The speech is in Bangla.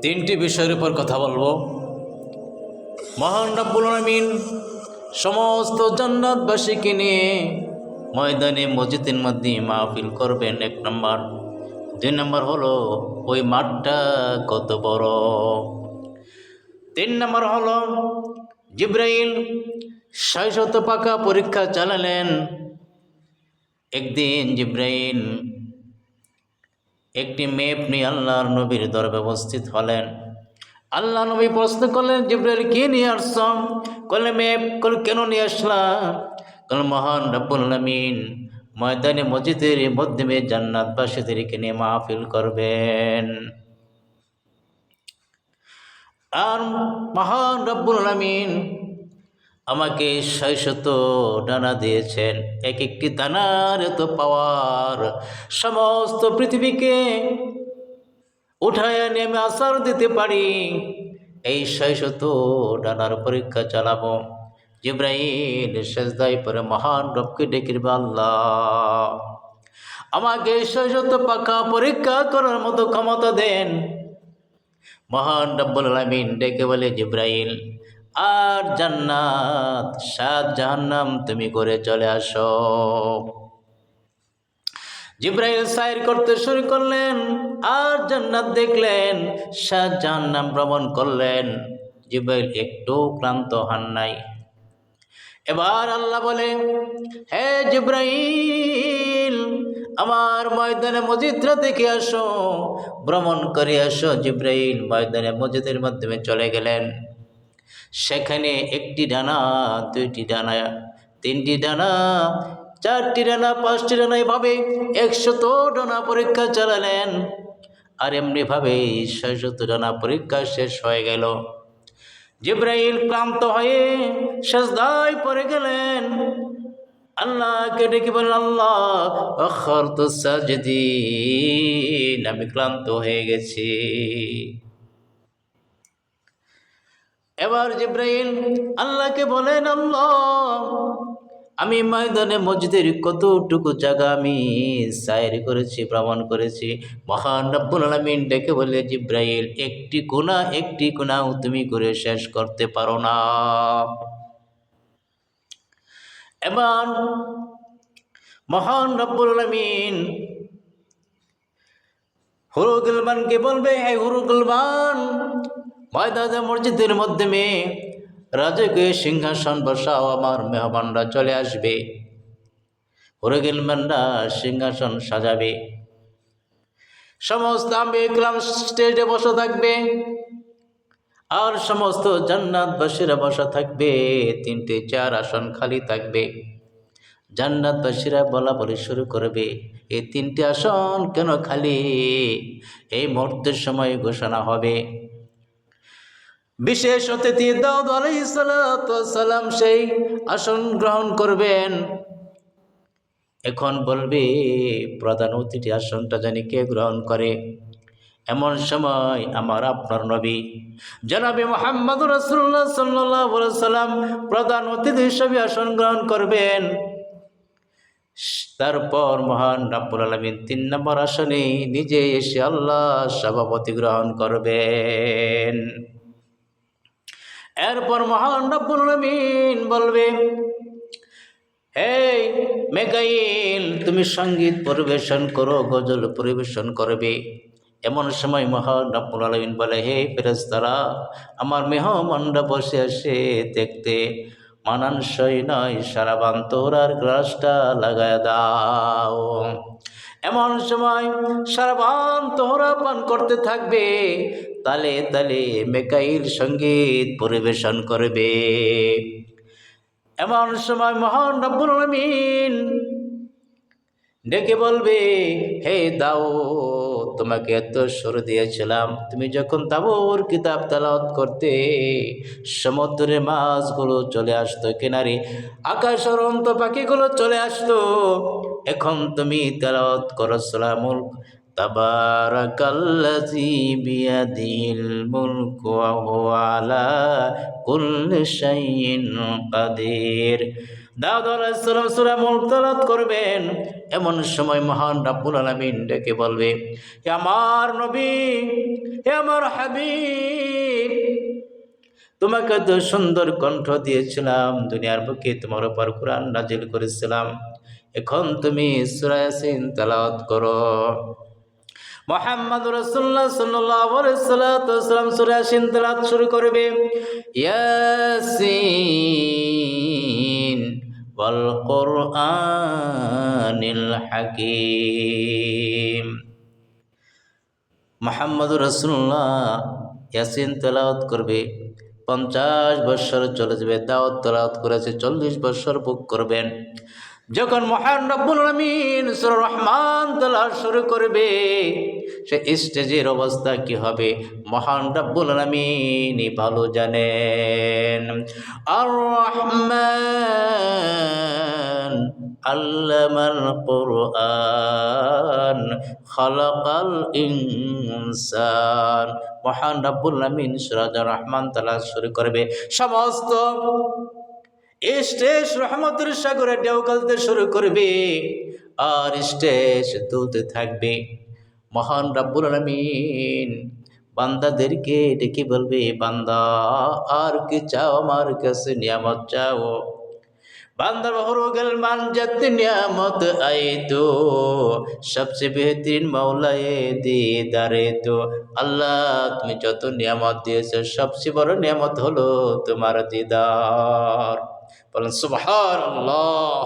তিনটি বিষয়ের উপর কথা বলবো। মহান রব্বুল আলামিন সমস্ত জান্নাতবাসীকে নিয়ে ময়দানে মসজিদের মধ্যে মাহফিল করবেন, 1 নম্বর। 2 নম্বর হলো ওই মাঠটা কত বড়। 3 নম্বর হলো জিবরাইল 600 পাকা পরীক্ষা চালালেন। একদিন জিবরাইল একটি মেপ নিয়ে আল্লাহর নবীর দরবারে উপস্থিত হলেন। আল্লাহ নবী প্রশ্ন করলেন, জিবরাইল কি নিয়ে আসছ? বললেন মেপ। কেন নিয়ে আসলাম? বললেন মহান রব্বুল আলামিন ময়দানে মসজিদের মাধ্যমে জান্নাতবাসীদেরকে নিয়ে মাহফিল করবেন। আর মহান রব্বুল আলামিন আমাকে 600 ডানা দিয়েছেন। এক একটি দানার এত পাওয়ার, সমস্ত পৃথিবীকে উঠায় নেমে আসার দিতে পারি। এই 600 ডানার পরীক্ষা চালাবো। জিবরাইল সেজদায় পড়ে মহান রবকে ডেকে বলবে, আল্লাহ আমাকে 600 পাকা পরীক্ষা করার মতো ক্ষমতা দেন। মহান রব্বুল আলামিন ডেকে বলে, জিবরাইল আর জান্নাত 7 জাহান্নাম তুমি করে চলে আসো। জিবরাইল সাইর করতে শুরু করলেন আর জান্নাত দেখলেন, 7 জাহান্নাম ভ্রমণ করলেন। জিবরাইল একটু ক্লান্ত হন নাই। এবার আল্লাহ বলে, হে জিবরাইল আমার ময়দানে মসজিদটা দেখে আসো, ভ্রমণ করে আসো। জিবরাইল ময়দানে মসজিদের মাধ্যমে চলে গেলেন। সেখানে 1টি ডানা, 2টি ডানা, 3টি ডানা, 4টি ডানা, 5টি ডানা, এভাবে 100 ডানা পরীক্ষা চালালেন। আর এমনিভাবে 600 ডানা পরীক্ষা শেষ হয়ে গেল। জিবরাইল ক্লান্ত হয়ে সিজদায় পড়ে গেলেন। আল্লাহকে ডেকে বললেন, আল্লাহ আখারতু সাজিদিন, আমি ক্লান্ত হয়ে গেছি। এবার জিবরাইল আল্লাহকে বলেন, আল্লাহ আমি ময়দানে মসজিদের কতটুকু জায়গা আমি সাইর করেছি, ভ্রমণ করেছি। মহান রব্বুল আলামিন ডেকে বলে, জিবরাইল একটি কোণাও তুমি করে শেষ করতে পারো না। এবার মহান রব্বুল আলামিন হুরুগুলমানকে বলবে, হে হুরুগুলমান ময়দানে মসজিদের মাধ্যমে রাজকীয় সিংহাসন বসাও, আমার মেহমানরা চলে আসবে। হুরুগুলমানরা সিংহাসন সাজাবে, সমস্ত আম্বিয়া কিরাম স্টেজে বসে থাকবে, আর সমস্ত জান্নাতবাসীরা বসা থাকবে। 3টে চেয়ার আসন খালি থাকবে। জান্নাতবাসীরা বলা বলি শুরু করবে, এই 3টে আসন কেন খালি? এই মুহূর্তের সময় ঘোষণা হবে। বিশেষ অতিথি দাউদ আলাইহিস সালাম সেই আসন গ্রহণ করবেন। এখন বলবে প্রধান অতিথি আসনটা জানি কে গ্রহণ করে। এমন সময় আমার আপনার নবী জনাবে মুহাম্মদুর রাসূলুল্লাহ সাল্লাল্লাহু আলাইহি সাল্লাম প্রধান অতিথি হিসেবে আসন গ্রহণ করবেন। তারপর মহান রব্বুল আলামিন 3 নম্বর আসনে নিজে এসে আল্লাহ সভাপতি গ্রহণ করবেন। এরপর মহান রব্বুল আলামিন বলবে, হে মিকাইল তুমি সঙ্গীত পরিবেশন করো, গজল পরিবেশন করবে। এমন সময় মহান রব্বুল আলামিন বলে, হে ফেরেশতারা আমার মেহমানরা বসে আসে দেখতে মানানসই নয়, সারাবান তোরার গ্লাসটা লাগায় দাও। এমন সময় সারাবান তোহরা পান করতে থাকবে, তালে তালে মিকাইল সঙ্গীত পরিবেশন করবে। এমন সময় মহান রব্বুল আলামিন ডেকে বলবে, হে দাউদ তোমাকে এত সুর দিয়েছিলাম, তুমি যখন তাবুর কিতাব তেলাওয়াত করতে সমুদ্রের মাছগুলো চলে আসতো কিনারে, আকাশ অরন্ত পাখিগুলো চলে আসতো। এখন তুমি তেলাওয়াত করো সূরা মুলক, তাবারাকাল্লাযী বিয়াদিহিল মুলকু ওয়া হুয়া আলা কুল্লি শাইইন কাদির। দাউদ আলাইহিস সালাম সূরা মুলক তেলাওয়াত করবেন, এমন সময় মহান রব্বুল আলামিন ডেকে বলবে, হে আমার নবী, হে আমার হাবিব, তোমাকে তো সুন্দর কণ্ঠ দিয়েছিলাম, দুনিয়ার বুকে তোমার উপর কোরআন নাজিল করেছিলাম, এখন তুমি সূরা ইয়াসিন তেলাওয়াত করো। মুহাম্মদ রাসূলুল্লাহ সাল্লাল্লাহু আলাইহি ওয়াসাল্লাম সূরা ইয়াসিন তেলাওয়াত শুরু করবে, ইয়াসিন ওয়াল কুরআনিল হাকীম। মুহাম্মদুর রাসূলুল্লাহ ইয়াসিন তেলাওয়াত করবে, 50 বছর চলে যাবে। দাউদ তেলাওয়াত করেছে, 40 বছর ভোগ করবেন। যখন মহান রব্বুল আলামিন সূরা রহমান তেলাওয়াত শুরু করবে, সে স্টেজের অবস্থা কি হবে মহান রব্বুল আলামিনই ভালো জানেন। আর রহমান আল্লামাল কুরআন খালাকাল ইনসান। মহান রব্বুল আলামিন সূরা রহমান তেলাওয়াত শুরু করবে, সমস্ত স্টেজ রহমতের সাগরে ঢেউ খেলতে শুরু করবে, আর স্টেজ দুলতে থাকবে। মহান রব্বুল আলামিন বান্দাদেরকে ডেকে বলবে, বান্দা আর কি চাও আমার কাছে, নিয়ামত চাও। বান্দা বহুরুগল মান জাত নিয়ামত আয়ে তো সবচেয়ে বেহতরিন মাওলায়ে দিদারে তো। আল্লাহ তুমি যত নিয়ামত দিয়েছো সবচেয়ে বড় নিয়ামত হলো তোমার দিদার। বলেন সুবহানাল্লাহ।